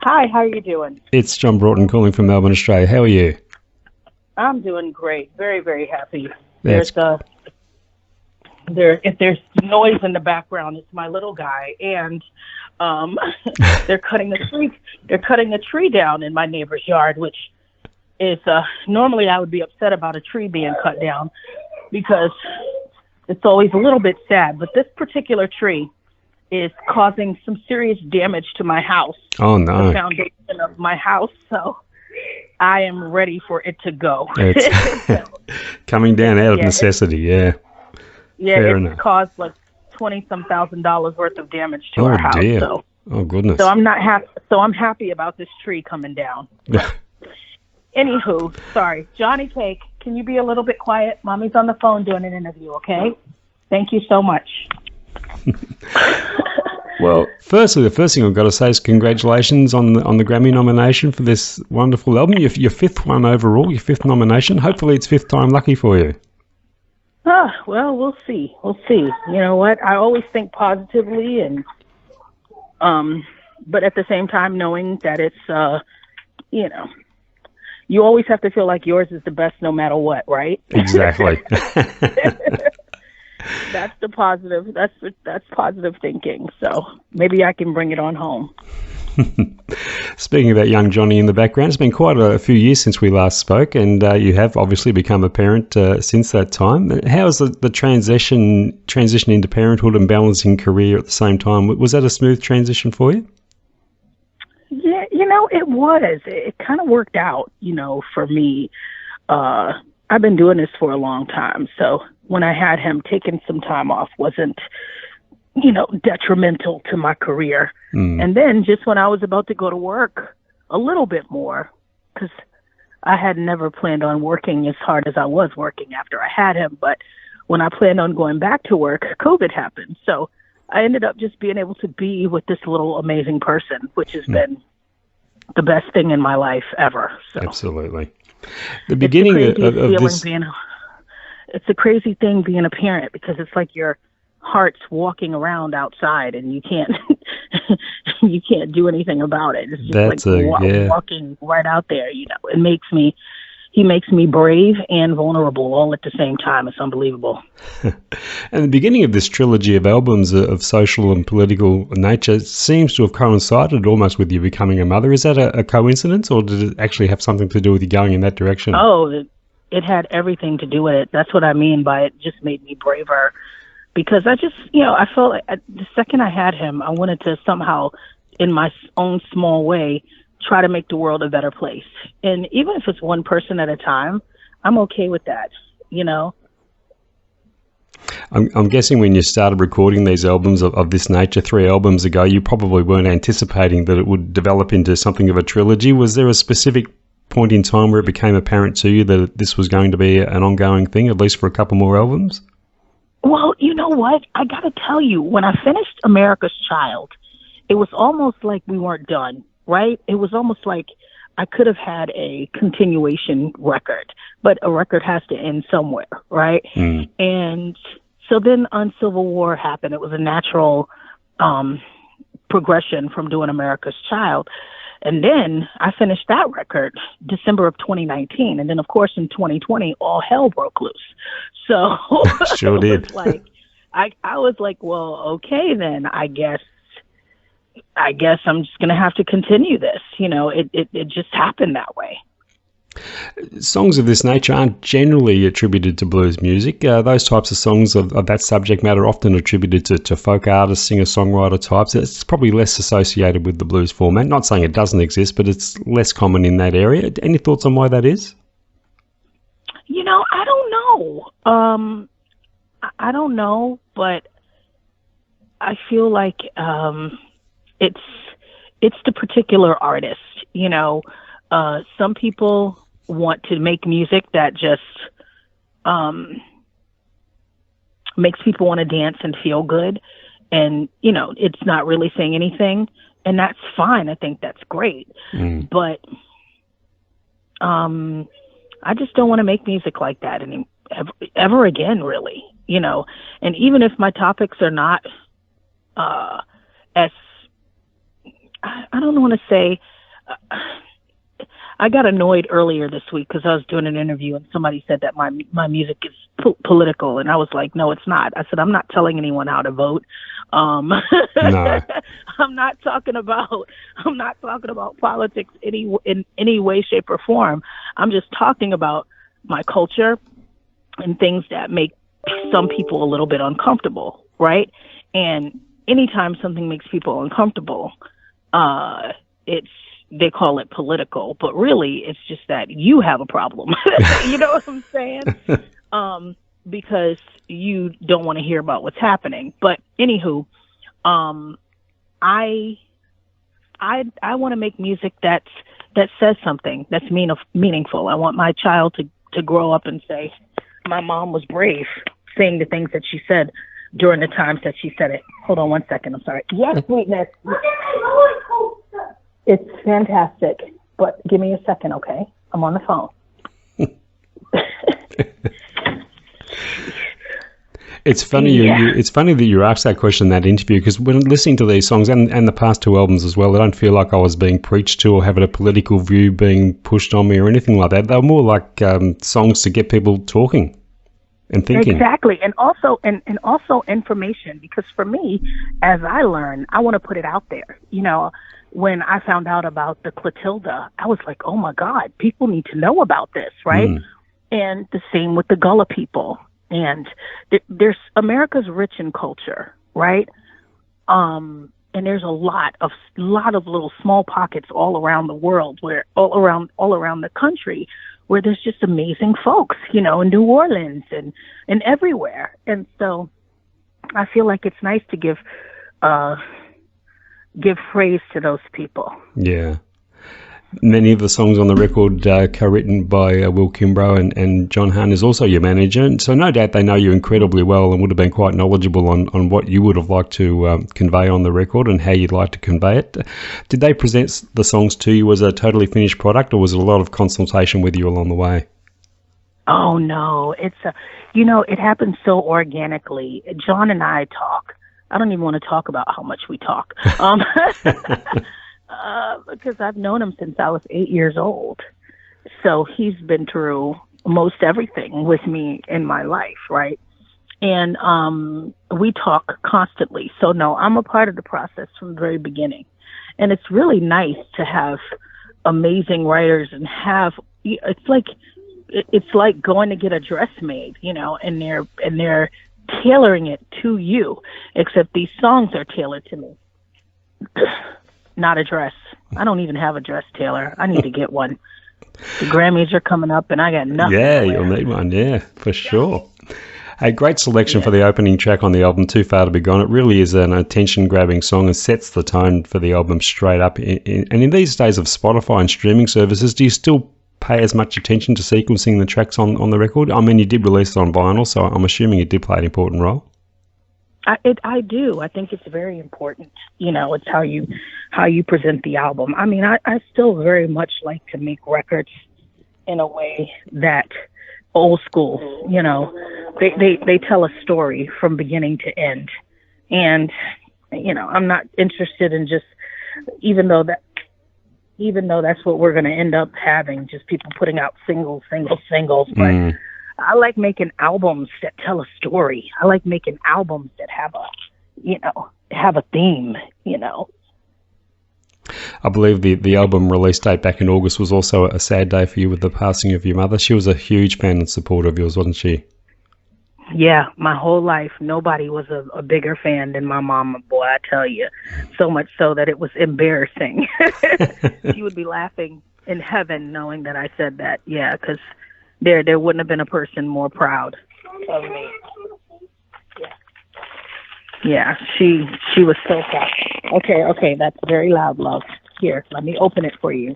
Hi, how are you doing? It's John Broughton calling from Melbourne, Australia. How are you? I'm doing great. Very, very happy. That's If there's noise in the background, it's my little guy, and um, they're cutting the tree. They're cutting the tree down in my neighbor's yard, which is normally I would be upset about a tree being cut down because it's always a little bit sad. But this particular tree is causing some serious damage to my house, oh the no, foundation of my house. So I am ready for it to go. it's So, coming down out of yeah, necessity. Yeah, fair it's enough. caused like 20-some thousand dollars worth of damage to Oh our house. dear. So Oh so goodness. I'm not happy. So I'm happy about this tree coming down. But anywho, sorry, Johnny Cake. Can you be a little bit quiet? Mommy's on the phone doing an interview. Okay. Thank you so much. Well, firstly, the first thing I've got to say is congratulations on the Grammy nomination for this wonderful album. Your fifth one overall, your fifth nomination. Hopefully, it's fifth time lucky for you. Well, we'll see. We'll see. You know what? I always think positively, and but at the same time, knowing that it's you know, you always have to feel like yours is the best no matter what, right? Exactly. That's the positive. That's positive thinking. So maybe I can bring it on home. Speaking of that young Johnny in the background, it's been quite a few years since we last spoke, and you have obviously become a parent since that time. How was the transition into parenthood and balancing career at the same time? Was that a smooth transition for you? Yeah, it was. It kind of worked out, for me. I've been doing this for a long time. So when I had him, taking some time off wasn't, detrimental to my career. Mm. And then just when I was about to go to work a little bit more, because I had never planned on working as hard as I was working after I had him. But when I planned on going back to work, COVID happened. So I ended up just being able to be with this little amazing person, which has been the best thing in my life ever. So Absolutely. The it's the beginning craziest of feeling this. it's a crazy thing being a parent because it's like your heart's walking around outside and you can't you can't do anything about it. It's just like That's yeah. walking right out there. He makes me brave and vulnerable all at the same time. It's unbelievable. And the beginning of this trilogy of albums of social and political nature seems to have coincided almost with you becoming a mother. Is that a coincidence, or did it actually have something to do with you going in that direction? Oh, it had everything to do with it. That's what I mean by it just made me braver. Because I just, I felt like the second I had him, I wanted to somehow, in my own small way, try to make the world a better place. And even if it's one person at a time, I'm okay with that, I'm guessing when you started recording these albums of this nature 3 albums ago, you probably weren't anticipating that it would develop into something of a trilogy. Was there a specific point in time where it became apparent to you that this was going to be an ongoing thing, at least for a couple more albums? Well, you know what? I got to tell you, when I finished America's Child, it was almost like we weren't done, right? It was almost like I could have had a continuation record, but a record has to end somewhere, right? Mm. And so then Uncivil War happened. It was a natural progression from doing America's Child. And then I finished that record December of 2019. And then, of course, in 2020, all hell broke loose. So Sure it did. was like, I was like, well, okay, then I guess I'm just going to have to continue this. It just happened that way. Songs of this nature aren't generally attributed to blues music. Those types of songs of that subject matter are often attributed to folk artists, singer-songwriter types. It's probably less associated with the blues format. Not saying it doesn't exist, but it's less common in that area. Any thoughts on why that is? I don't know. I don't know, but I feel like it's the particular artist. Some people want to make music that just makes people want to dance and feel good, and it's not really saying anything, and that's fine. I think that's great. But I just don't want to make music like that ever again, really. And even if my topics are not as I don't want to say. I got annoyed earlier this week because I was doing an interview and somebody said that my music is political, and I was like, no, it's not. I said, I'm not telling anyone how to vote. No. I'm not talking about politics in any way, shape, or form. I'm just talking about my culture and things that make some people a little bit uncomfortable, right? And anytime something makes people uncomfortable, they call it political, but really it's just that you have a problem. You know what I'm saying? Because you don't want to hear about what's happening. But anywho, I want to make music that says something that's meaningful. I want my child to grow up and say, my mom was brave saying the things that she said during the times that she said it. Hold on one second. I'm sorry. Yes, sweetness. It's fantastic, but give me a second, okay? I'm on the phone. It's funny it's funny that you asked that question in that interview, because when listening to these songs and the past two albums as well, I don't feel like I was being preached to or having a political view being pushed on me or anything like that. They were more like songs to get people talking and thinking. Exactly, and also information, because for me, as I learn, I want to put it out there. You know, when I found out about the Clotilda, I was like, oh my God, people need to know about this, right? And the same with the Gullah people. And there's America's rich in culture, right? And there's a lot of little small pockets all around the world, all around the country, where there's just amazing folks, you know, in New Orleans and everywhere. And so I feel like it's nice to give praise to those people. Yeah. Many of the songs on the record co-written by Will Kimbrough and John Hahn is also your manager. And so no doubt they know you incredibly well and would have been quite knowledgeable on what you would have liked to convey on the record and how you'd like to convey it. Did they present the songs to you as a totally finished product, or was it a lot of consultation with you along the way? Oh, no. It happens so organically. John and I talk. I don't even want to talk about how much we talk. Because I've known him since I was 8 years old. So he's been through most everything with me in my life, right? And we talk constantly. So no, I'm a part of the process from the very beginning. And it's really nice to have amazing writers and it's like going to get a dress made, you know, and they're tailoring it to you, except these songs are tailored to me. Not a dress. I don't even have a dress tailor. I need to get one. The Grammys are coming up, and I got nothing. Yeah, you'll need one. Yeah, for sure. A great selection for the opening track on the album, Too Far to Be Gone. It really is an attention-grabbing song and sets the tone for the album straight up. And in these days of Spotify and streaming services, do you still pay as much attention to sequencing the tracks on the record? I mean, you did release it on vinyl, so I'm assuming it did play an important role. I do. I think it's very important. You know, it's how you present the album. I mean, I still very much like to make records in a way that old school, you know, they tell a story from beginning to end. And, you know, I'm not interested in just, even though that's what we're going to end up having, just people putting out singles, but I like making albums that tell a story. I like making albums that have a theme, you know. I believe the album release date back in August was also a sad day for you with the passing of your mother. She was a huge fan and supporter of yours, wasn't she? Yeah, my whole life, nobody was a bigger fan than my mama, boy, I tell you. So much so that it was embarrassing. She would be laughing in heaven knowing that I said that, yeah, because there wouldn't have been a person more proud of me. Yeah, she was so proud. Okay, that's very loud, love. Here, let me open it for you.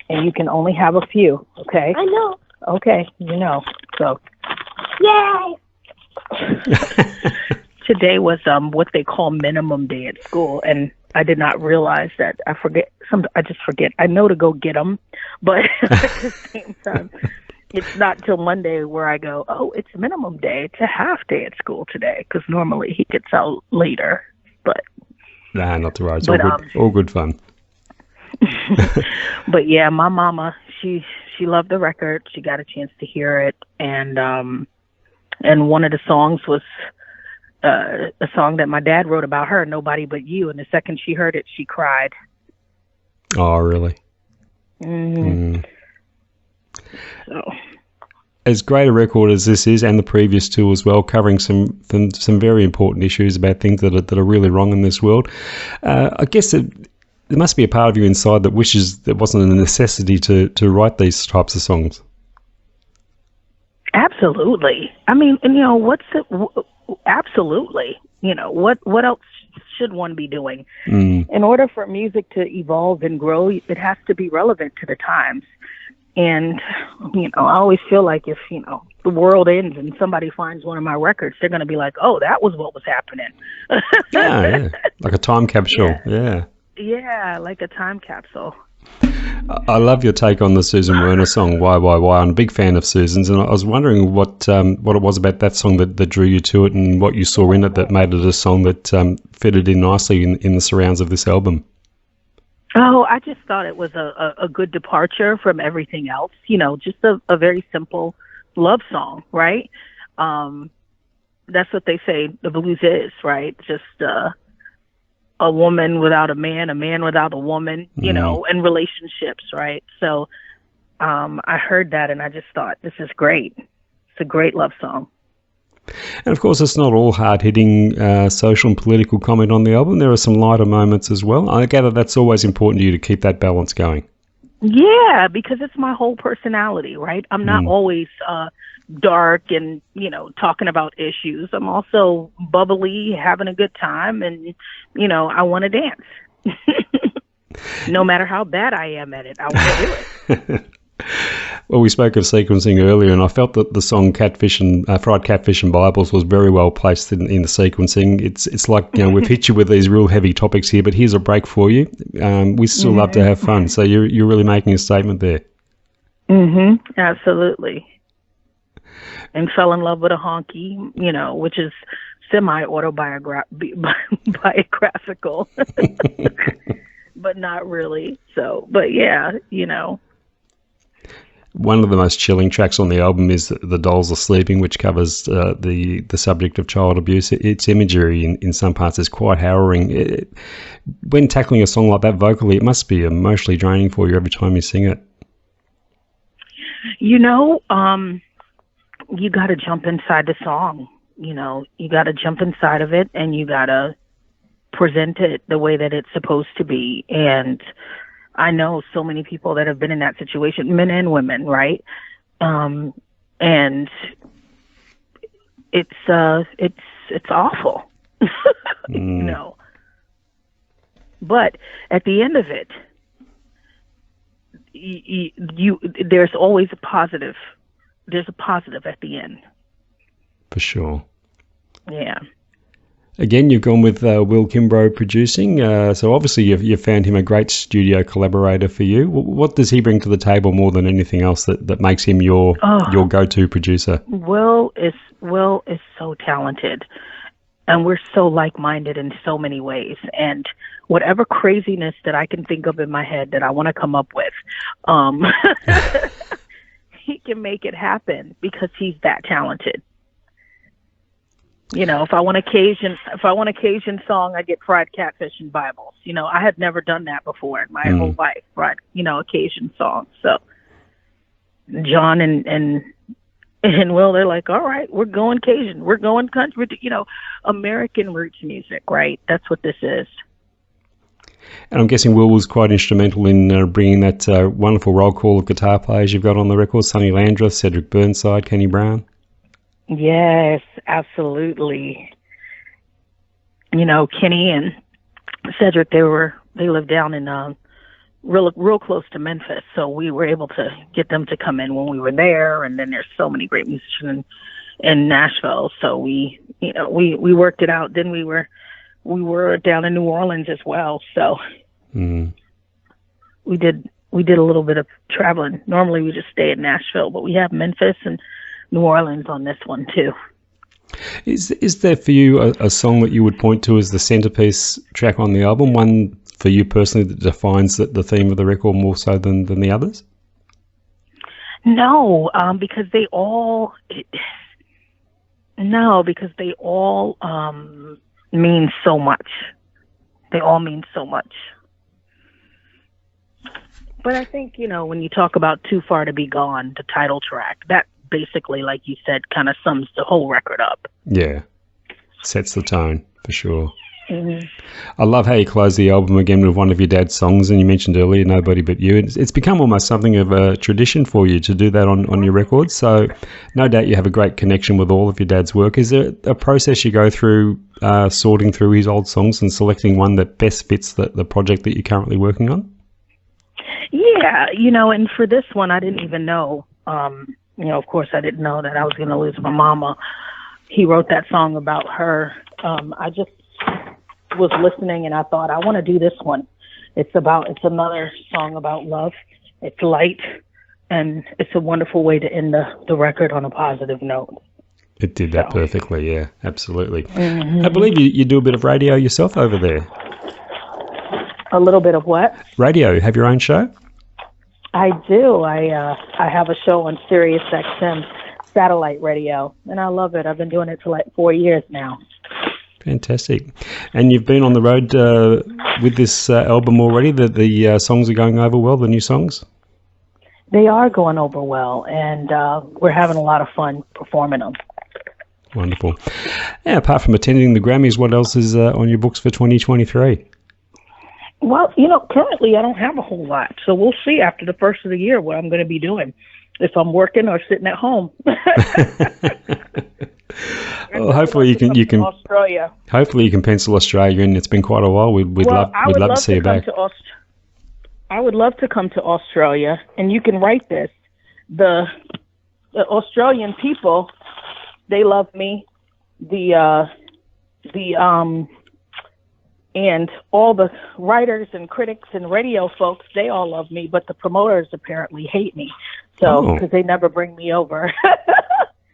And you can only have a few, okay? I know. Okay, you know. So Yay! Today was what they call minimum day at school, and I did not realize that. I just forget. I know to go get them, but at the same time, it's not till Monday where I go, oh, it's minimum day. It's a half day at school today, because normally he gets out later. But nah, not to worry. It's all good fun. But yeah, my mama, she loved the record. She got a chance to hear it, and one of the songs was a song that my dad wrote about her, "Nobody But You." And the second she heard it, she cried. Oh, really? Mm-hmm. So, as great a record as this is, and the previous two as well, covering some very important issues about things that are really wrong in this world, I guess there must be a part of you inside that wishes there wasn't a necessity to write these types of songs. Absolutely. I mean, and absolutely. What else should one be doing? In order for music to evolve and grow, it has to be relevant to the times. And, I always feel like if, the world ends and somebody finds one of my records, they're going to be like, oh, that was what was happening. Yeah. Like a time capsule. Yeah. Yeah, like a time capsule. I love your take on the Susan Werner song, Why. I'm a big fan of Susan's, and I was wondering what it was about that song that drew you to it, and what you saw in it that made it a song that fitted in nicely in the surrounds of this album. Oh, I just thought it was a good departure from everything else. Just a very simple love song, right? That's what they say the blues is, right? Just a woman without a man without a woman, and relationships, right? So I heard that and I just thought, this is great. It's a great love song. And of course, it's not all hard-hitting social and political comment on the album. There are some lighter moments as well. I gather that's always important to you to keep that balance going. Yeah, because it's my whole personality, right? I'm not always dark and, talking about issues. I'm also bubbly, having a good time, and, I want to dance. No matter how bad I am at it, I want to do it. Well, we spoke of sequencing earlier, and I felt that the song Catfish and Fried Catfish and Bibles was very well placed in the sequencing. It's like, we've hit you with these real heavy topics here, but here's a break for you. We still love to have fun, so you're really making a statement there. Absolutely. And fell in love with a honky, which is biographical, but not really. So, but yeah, One of the most chilling tracks on the album is The Dolls Are Sleeping, which covers the subject of child abuse. Its imagery in some parts is quite harrowing. When tackling a song like that vocally, it must be emotionally draining for you every time you sing it. You got to jump inside the song. You got to jump inside of it, and you got to present it the way that it's supposed to be. And I know so many people that have been in that situation, men and women, right? And it's awful, But at the end of it, there's always a positive. There's a positive at the end. For sure. Yeah. Again, you've gone with Will Kimbrough producing, so obviously you've found him a great studio collaborator for you. What does he bring to the table more than anything else that makes him your go-to producer? Will is so talented, and we're so like-minded in so many ways. And whatever craziness that I can think of in my head that I want to come up with, he can make it happen because he's that talented. If I want a Cajun song, I get Fried Catfish and Bibles. I had never done that before in my whole life, right? A Cajun song. So John and Will, they're like, all right, we're going Cajun. We're going country, American roots music, right? That's what this is. And I'm guessing Will was quite instrumental in bringing that wonderful roll call of guitar players you've got on the record, Sonny Landreth, Cedric Burnside, Kenny Brown. Yes, absolutely. Kenny and Cedric, they lived down in real close to Memphis, so we were able to get them to come in when we were there. And then there's so many great musicians in Nashville, so we worked it out. Then we were down in New Orleans as well, so we did a little bit of traveling. Normally we just stay in Nashville, but we have Memphis and New Orleans on this one too. Is there for you a song that you would point to as the centerpiece track on the album, one for you personally that defines the theme of the record more so than the others? No, because they all mean so much. They all mean so much. But I think, when you talk about Too Far to Be Gone, the title track, that basically, like you said, kind of sums the whole record up. Yeah, sets the tone for sure. Mm-hmm. I love how you close the album again with one of your dad's songs, and you mentioned earlier, Nobody But You. It's become almost something of a tradition for you to do that on your records, so no doubt you have a great connection with all of your dad's work. Is there a process you go through sorting through his old songs and selecting one that best fits the project that you're currently working on? Yeah, and for this one, I didn't even know, of course I didn't know that I was going to lose my mama. He wrote that song about her. I just was listening and I thought, I want to do this one. It's another song about love. It's light, and it's a wonderful way to end the record on a positive note. It did that perfectly, yeah, absolutely. Mm-hmm. I believe you do a bit of radio yourself over there. A little bit of what? Radio. You have your own show? I do. I have a show on Sirius XM satellite radio, and I love it. I've been doing it for like 4 years now. Fantastic. And you've been on the road with this album already? The songs are going over well, the new songs? They are going over well, and we're having a lot of fun performing them. Wonderful. Yeah, apart from attending the Grammys, what else is on your books for 2023? Well, currently I don't have a whole lot, so we'll see after the first of the year what I'm going to be doing, if I'm working or sitting at home. Well, hopefully you can Australia. Hopefully you can pencil Australia in. It's been quite a while. We'd love to see you back. I would love to come to Australia, and you can write this. The Australian people, they love me. And all the writers and critics and radio folks, they all love me, but the promoters apparently hate me. So, because they never bring me over.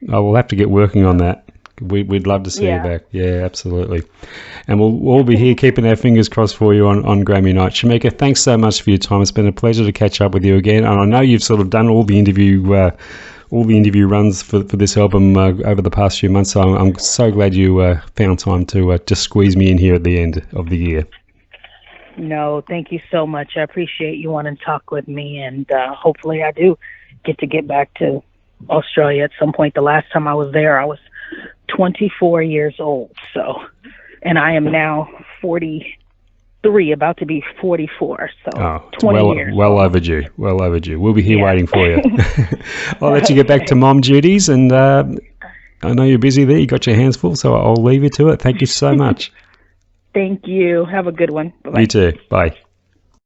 We'll have to get working on that. We'd love to see you back. Yeah, absolutely. And we'll all be here keeping our fingers crossed for you on Grammy night. Shemekia, thanks so much for your time. It's been a pleasure to catch up with you again. And I know you've sort of done all the interview runs for this album over the past few months. So I'm so glad you found time to just squeeze me in here at the end of the year. No, thank you so much. I appreciate you wanting to talk with me, and hopefully I do get back to Australia at some point. The last time I was there, I was 24 years old. So, and I am now 43, about to be 44. So 20 years. Well overdue. Well overdue. We'll be here waiting for you. I'll let you get back to mom duties, and I know you're busy there. You got your hands full, so I'll leave you to it. Thank you so much. Thank you. Have a good one. Bye-bye. You too. Bye.